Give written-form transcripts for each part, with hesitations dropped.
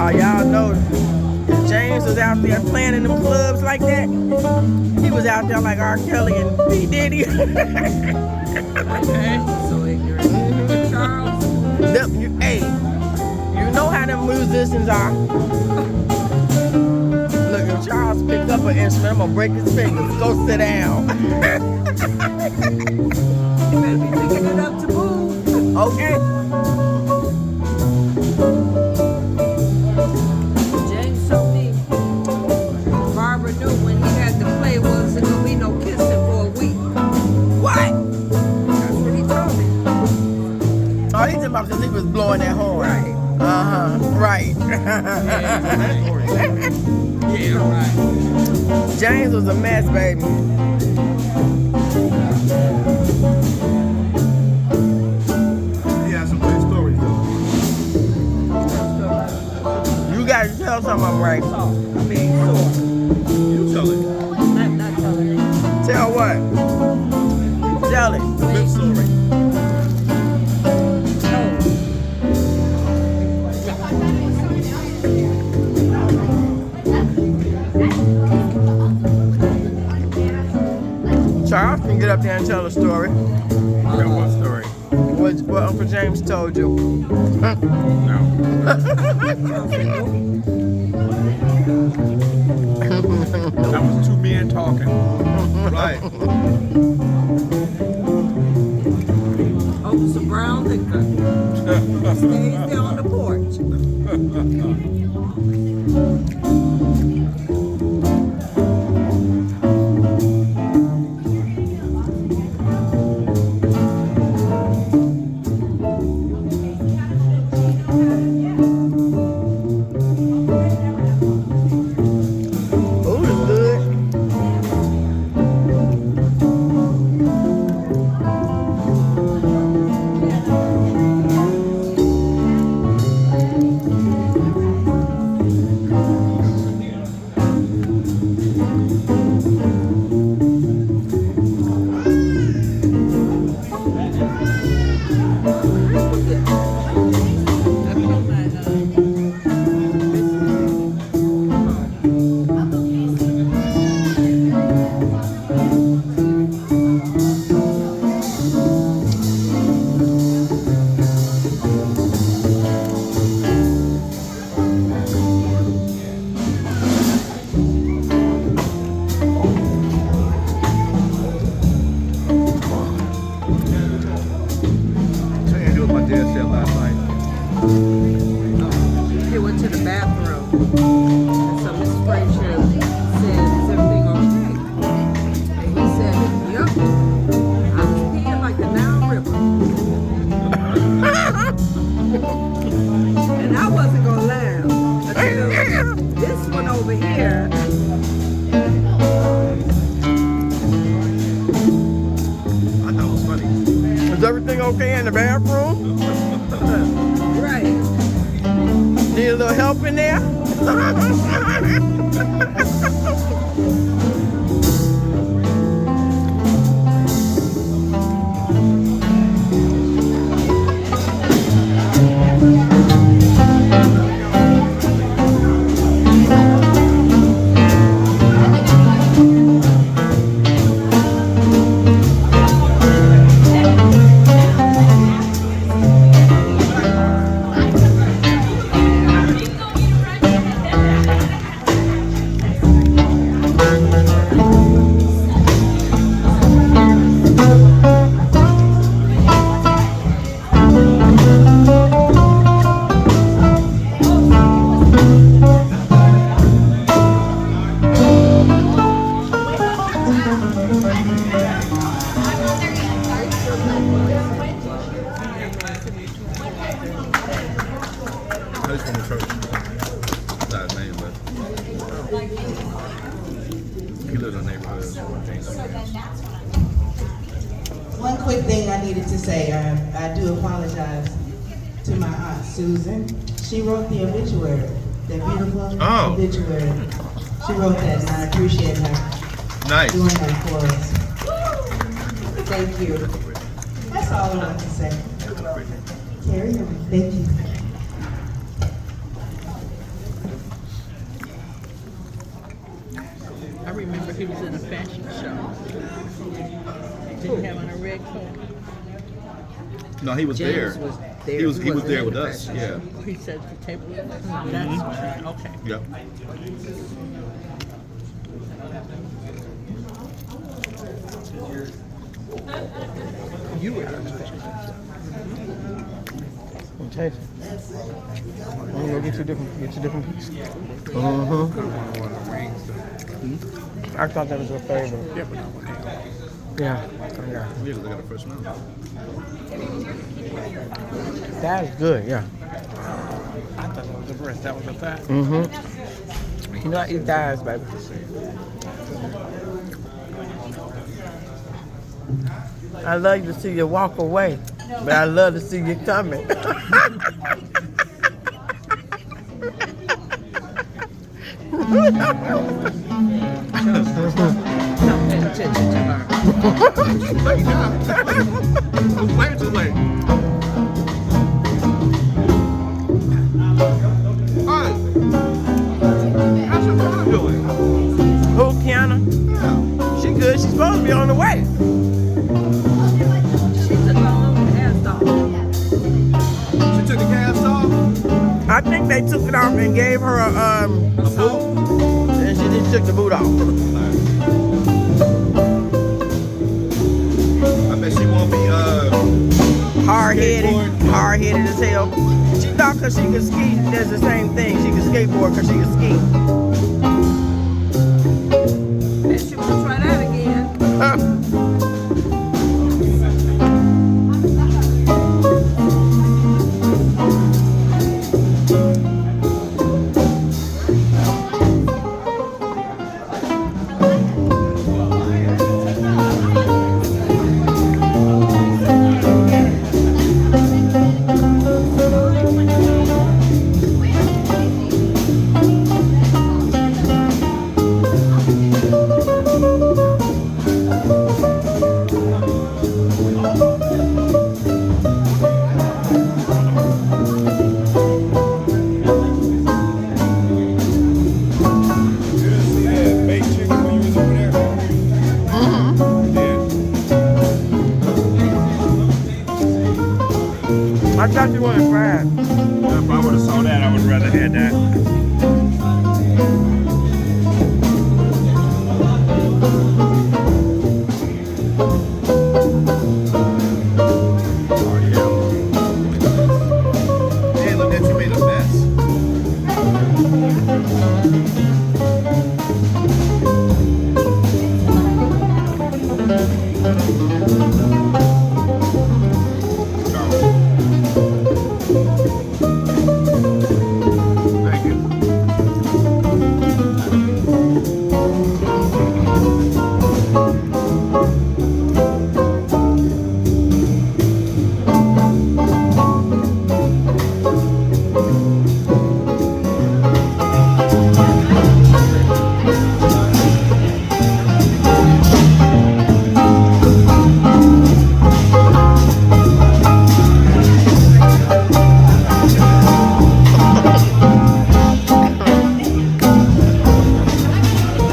Y'all know if James was out there playing in them clubs like that, he was out there like R. Kelly and P. Diddy. Okay, so ignorant. Charles. Hey, you know how them musicians are. Look, if Charles picks up an instrument, I'm gonna break his fingers. Go sit down. You better be picking it up to move. Okay. James told me Barbara knew when he had to play wasn't gonna be no kissing for a week. What? That's what he told me. Oh, he's about because he was blowing that horn. Right. Right. Yeah, right. James was a mess, baby. He has some good stories, though. You guys tell some of them, right? I mean, sore. You tell it. Not telling me. Tell what? Tell it. Good story. Charles can get up there and tell a story. Tell what story? What Uncle James told you. No. That was two men talking. Right. Over some brown liquor. Stays there on the porch. Food is good. So Andrew, what my dad said last night. He went to the bathroom. And so Miss Frazier said, "Is everything okay?" And he said, "Yup. I was peeing like the Nile River." And I wasn't gonna laugh until this one over here. I thought it was funny. Is everything okay in the bathroom? Right. Need a little help in there? He's from the church. Not his name, but he lives in the neighborhood. One quick thing I needed to say, I do apologize to my aunt Susan. She wrote the obituary, the beautiful obituary. She wrote that, and I appreciate her Nice. doing that for us. Thank you. That's all I want to say. Carry on. Thank you. He was in a fashion show. Did he have on a red coat? No, he was James there. was there. He was wasn't there in with the us. fashion Yeah. show. He said the table. That's right. Okay. Yep. You were there. Taste it. I'm gonna get you different piece. I thought that was your favorite. Yeah. Yeah, they got a fresh smell. That's good, yeah. I thought that was the breast. That was the fat. You know I eat thighs, baby. I love to see you walk away, but I love to see you coming. Stop paying attention to her. Too late now. It's way too late. Hi. How's your mom doing? Who, Kiana? Yeah. She good. She's supposed to be on the way. She took all over the ass off. She took the cast off. I think they took it off and gave her a boot, and she just took the boot off. I bet she won't be Hard-headed as hell. She thought because she could ski, that's the same thing. She could skateboard because she could ski. And she want to try that again. I thought you wanted fried. If I would have saw that, I would rather had that. Hey, look at you made a mess. Thank you.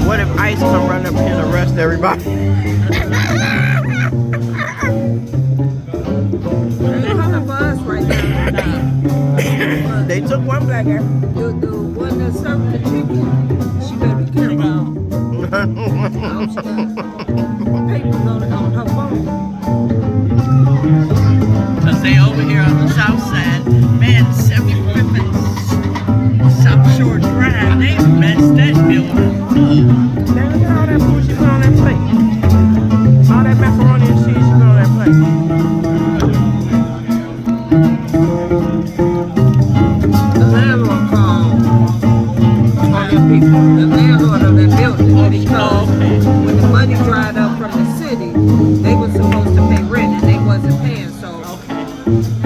What if ICE come run up here and arrest everybody? They're coming for us right now. They took one black guy. The one that served the chicken, she better be careful. Oh, she got papers on her phone. Cause they over here on the south side, man, 75th and South Shore Drive, they messed that building up. Now look at all that food she put on that plate. All that macaroni and cheese she put on that plate. The landlord called on them people. The landlord of that building. Because when the money dried up from the city, they were supposed to pay rent and they wasn't paying. So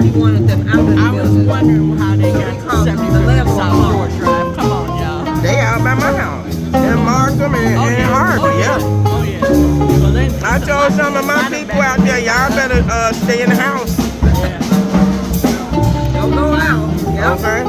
he wanted them out of the I was building. wondering how they So got he to called the 75th landlord South called. Shore Drive. Come on, y'all. They out by my house. In Markham and Harvey, yeah. Oh, yeah. Well, they, I told some of my people out there, y'all better stay in the house. yeah. Don't go out. Yep. Okay?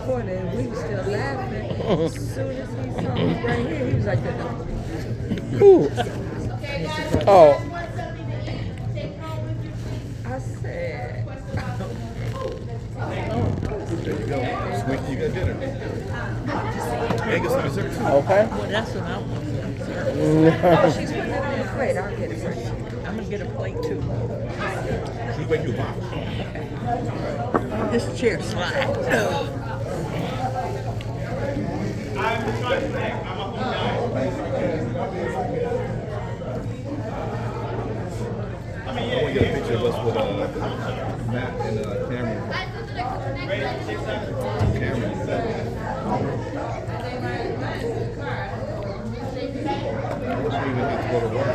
before that, we were still laughing. As soon as he saw me right here, he was like, Ooh. Oh. I said, Sweet, you got dinner. Hey, get some dessert too. Okay. Well, that's what I want. oh, she's putting it on the plate. I'll get it for you. I'm gonna get a plate too. She make you a box. This chair slides. I want to get a picture of us with Matt and Cameron. Cameron. I wish we even had to go to work.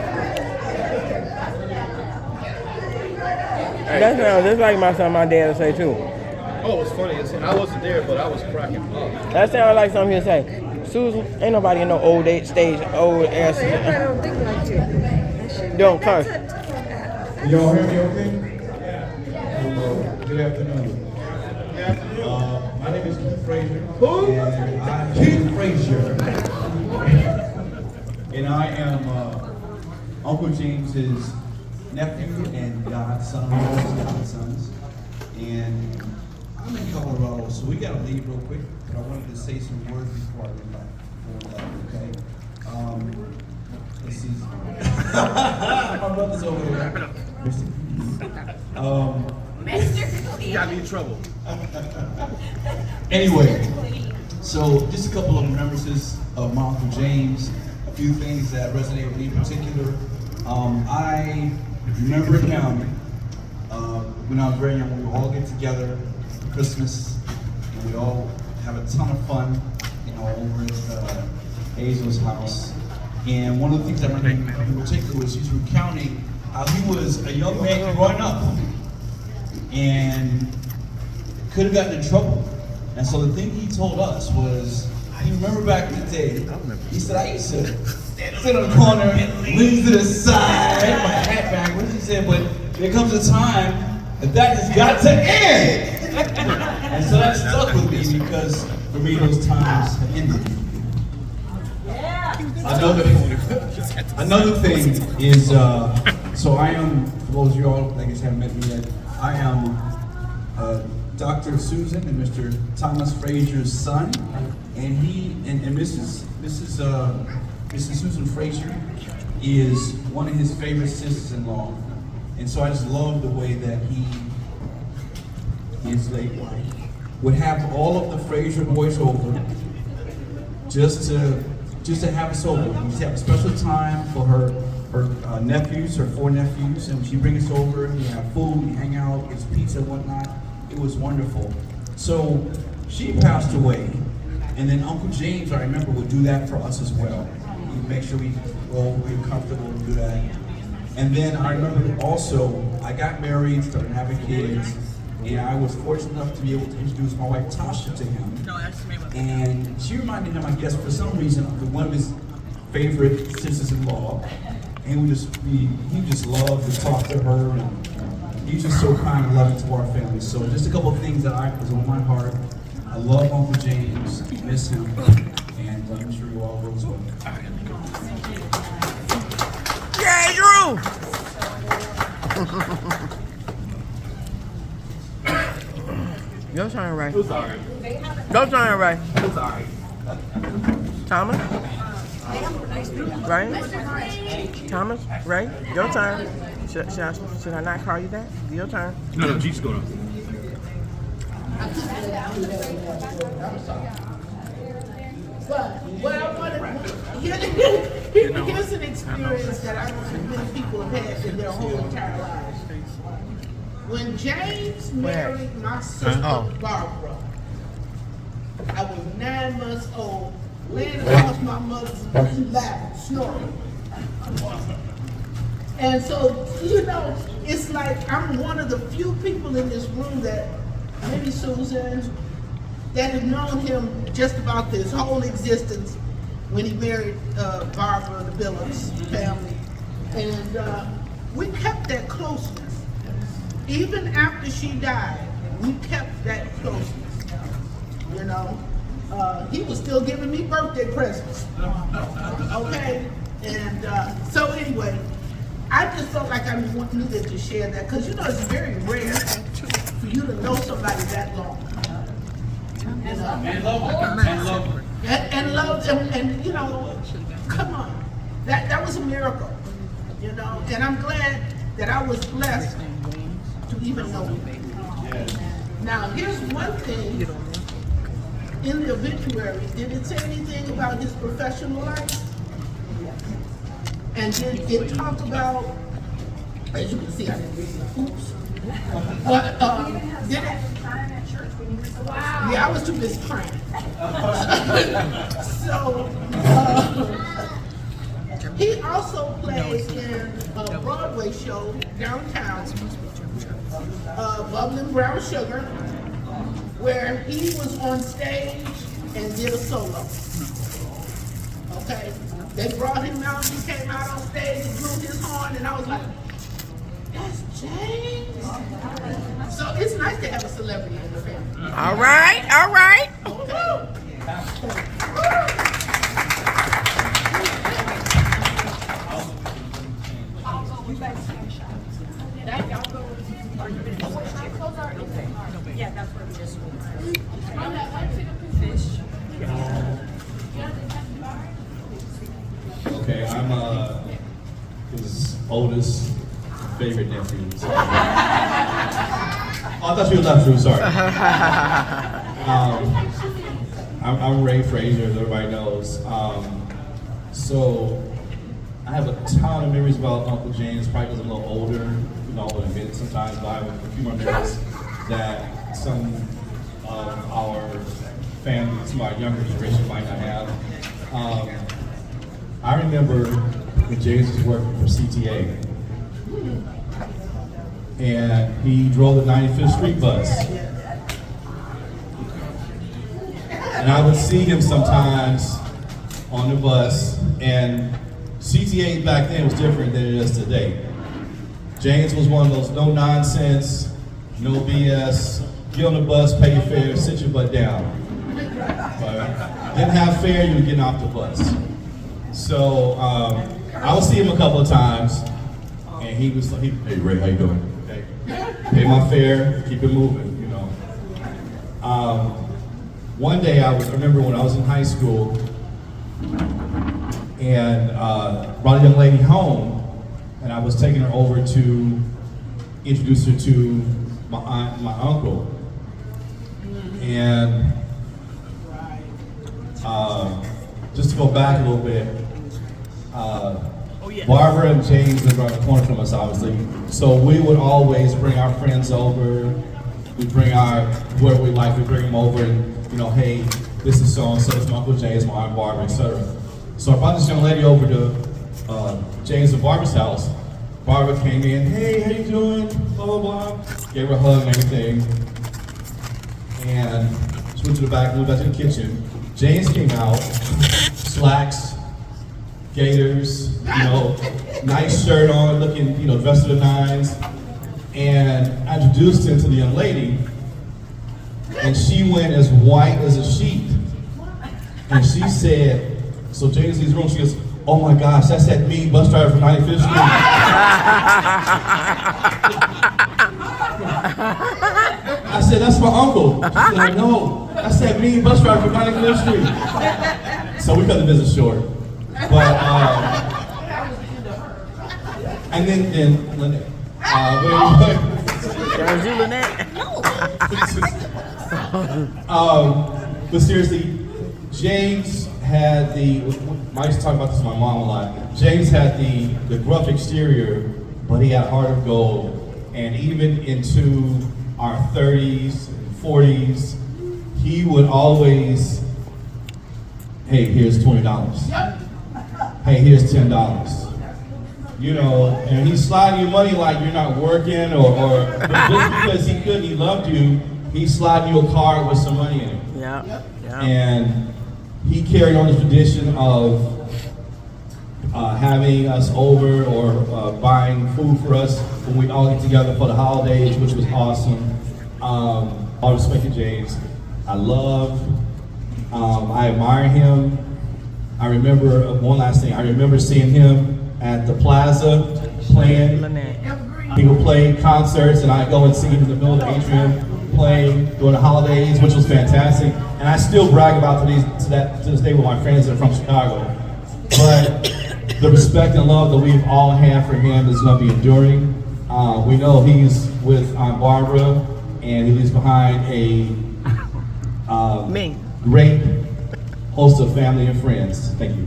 That sounds just like my son, my dad would say too. Oh, it's funny. I wasn't there, but I was cracking up. That sounds like something he'd say. Susan, ain't nobody in no old ass. Everybody don't think like you. Don't curse. Y'all hear me okay? Good afternoon. My name is Keith Frazier. And I'm Keith Frazier. And I am Uncle James's nephew and godson, godsons. And I'm in Colorado, so we gotta leave real quick. But I wanted to say some words before I leave. Okay? This is my brother's over there. You got me in trouble. Anyway, so just a couple of remembrances of my Uncle James, a few things that resonate with me in particular. I remember him when I was very young. We would all get together for Christmas, and we all have a ton of fun, over at Hazel's house. And one of the things I remember in particular was he's recounting how he was a young man growing up and could have gotten in trouble. And so the thing he told us was, I remember back in the day, he said, I used to sit on the corner, lean to the side, my hat backwards. He said, but there comes a time that has got to end. And so that stuck with me because for me those times have ended. Another thing is, so I am, for those of you all that haven't met me yet, I am Dr. Susan and Mr. Thomas Frazier's son, and Mrs. Susan Frazier is one of his favorite sisters-in-law, and so I just love the way that he, his late wife, would have all of the Frazier boys over just to have us over. We used to have a special time for her nephews, her 4 nephews, and she'd bring us over, we have food, we hang out, get pizza and whatnot. It was wonderful. So she passed away, and then Uncle James, I remember, would do that for us as well. He'd make sure we were comfortable and do that. And then I remember also, I got married, started having kids, and I was fortunate enough to be able to introduce my wife Tasha to him. And she reminded him, I guess, for some reason, of one of his favorite sisters-in-law. And he just loved to talk to her, and he's just so kind and loving to our family. So just a couple of things that was on my heart. I love Uncle James, miss him, and I'm sure you all will as well. Yay, Drew! Your turn, Ray. Who's sorry? Your turn, Ray. Who's sorry? Thomas? Ray? Thomas? Ray? Your turn. Should I not call you that? Your turn. No, G's going on. Here's an experience that I don't think many people have had in their whole entire lives. When James married my sister Barbara, I was 9 months old, laying across my mother's lap, snoring. And so, it's like I'm one of the few people in this room that, maybe Susan, that have known him just about his whole existence when he married Barbara, the Billups family. And we kept that closeness. Even after she died, we kept that closeness. you know. He was still giving me birthday presents, okay? And so anyway, I just felt like I needed to share that, because you know it's very rare for you to know somebody that long. You know? And love them, and you know, come on, that was a miracle, you know. And I'm glad that I was blessed to even know him. Now here's one thing in the obituary. Did it say anything about his professional life? And did it talk about, as you can see, I didn't read the hoops. Did it? Yeah, I was too busy crying. So, he also played in a Broadway show downtown, Bubbling Brown Sugar, where he was on stage and did a solo. Okay? They brought him out, he came out on stage and blew his horn, and I was like, that's James. So it's nice to have a celebrity in the family. All right, all right. Okay. Yeah, that's where we just Okay, I'm his oldest favorite nephew. So. Oh, I thought you were left through, sorry. I'm Ray Frazier, as everybody knows. So I have a ton of memories about Uncle James, probably because I'm a little older, you know, I'll admit it sometimes, but I have a few more memories that some of our family, some of our younger generation might not have. I remember when James was working for CTA, and he drove the 95th Street bus. And I would see him sometimes on the bus, and CTA back then was different than it is today. James was one of those no nonsense, no BS, get on the bus, pay your fare, sit your butt down. Didn't have fare, you were getting off the bus. So I would see him a couple of times, and he was like, hey Ray, how you doing? Okay. Pay my fare, keep it moving, you know. One day I remember when I was in high school, and brought a young lady home, and I was taking her over to introduce her to my aunt and my uncle. And just to go back a little bit, Barbara and James live around the corner from us, obviously. So we would always bring our friends over. We bring our whoever we like. We bring them over, and you know, hey, this is so and so. It's my Uncle James, my Aunt Barbara, etc. So I brought this young lady over to James and Barbara's house. Barbara came in, hey, how you doing? Blah blah blah. Gave her a hug and everything. And she went to the back, moved back to the kitchen. James came out, slacks, gaiters, you know, nice shirt on, looking, you know, dressed to the nines. And I introduced him to the young lady, and she went as white as a sheet. And she said, so James leaves the room, she goes, oh my gosh, that's that mean bus driver from 95th Street. I said, that's my uncle. She said, no, that's that mean bus driver from 95th Street. So we cut the business short. But, and then Lynette. Was you Lynette? But seriously, James had the, I used to talk about this with my mom a lot. James had the gruff exterior, but he had heart of gold. And even into our 30s and 40s, he would always, hey, here's $20. Hey, here's $10. You know, and he's sliding you money like you're not working, or but just because he could, he loved you, he's sliding you a card with some money in it. Yeah. And he carried on the tradition of having us over or buying food for us when we all get together for the holidays, which was awesome. All respect to James. I love. I admire him. I remember one last thing. I remember seeing him at the Plaza playing. He would play concerts, and I'd go and see him in the middle of the atrium playing during the holidays, which was fantastic. And I still brag about to this day with my friends that are from Chicago. But the respect and love that we've all had for him is going to be enduring. We know he's with Aunt Barbara, and he leaves behind a great host of family and friends. Thank you.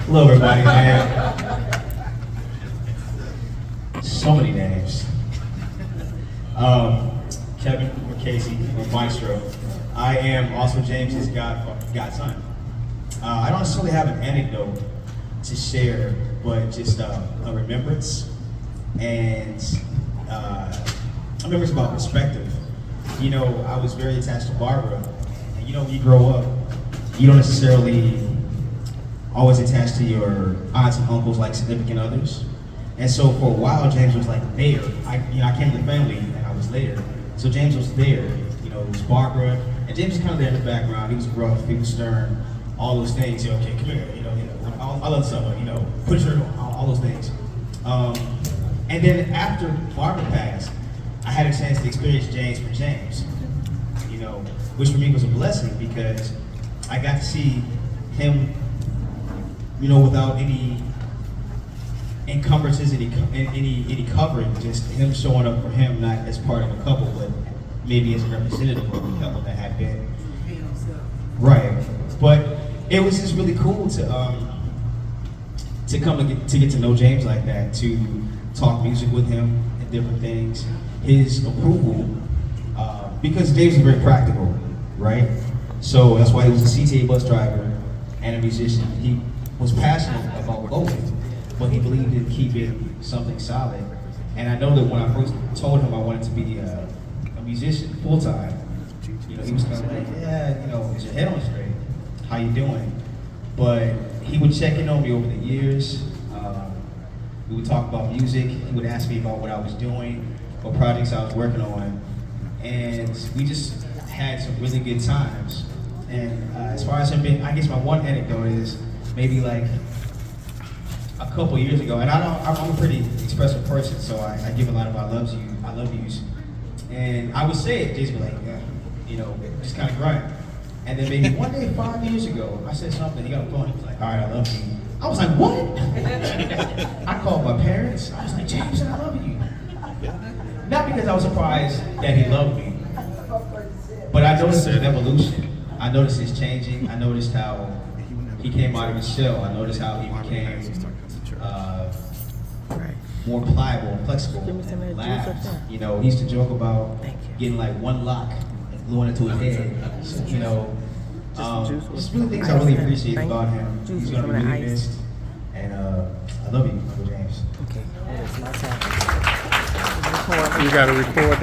Hello, everybody, man. So many names. Kevin or Casey or Maestro. I am also James's godson. I don't necessarily have an anecdote to share, but just a remembrance. And a remembrance about perspective. You know, I was very attached to Barbara. And you know, when you grow up, you don't necessarily always attached to your aunts and uncles like significant others. And so for a while, James was like there. I came to the family and I was there. So James was there. You know, it was Barbara. And James was kind of there in the background. He was rough, he was stern, all those things. You know, okay, come here, all that stuff, put your shirt on, all those things. And then after Barbara passed, I had a chance to experience James for James, which for me was a blessing because I got to see him, without any encumbrances, any covering, just him showing up for him, not as part of a couple, but maybe as a representative of the couple that had been. Right. But it was just really cool to come and get to know James like that, to talk music with him and different things. His approval, because James is very practical, right? So that's why he was a CTA bus driver and a musician. He was passionate about both, but he believed in keeping something solid. And I know that when I first told him I wanted to be a musician full time, he was kind of like, yeah, is your head on straight? How you doing? But he would check in on me over the years. We would talk about music. He would ask me about what I was doing, what projects I was working on, and we just had some really good times. And as far as him being, I guess my one anecdote is maybe like a couple years ago, and I'm a pretty expressive person, so I give a lot of I love yous. And I would say it, Jason would be like, just kind of grunt. And then maybe one day, 5 years ago, I said something, he got a phone, he was like, all right, I love you. I was like, what? I called my parents, I was like, James, I love you. Not because I was surprised that he loved me, but I noticed an evolution. I noticed his changing. I noticed how he came out of his shell. I noticed how he became more pliable and flexible and laughed. He used to joke about getting like one lock and gluing it to his head. Just really things I really appreciate about him. He's gonna be really missed. And I love you, Uncle James. Okay, that is my time. You gotta record that.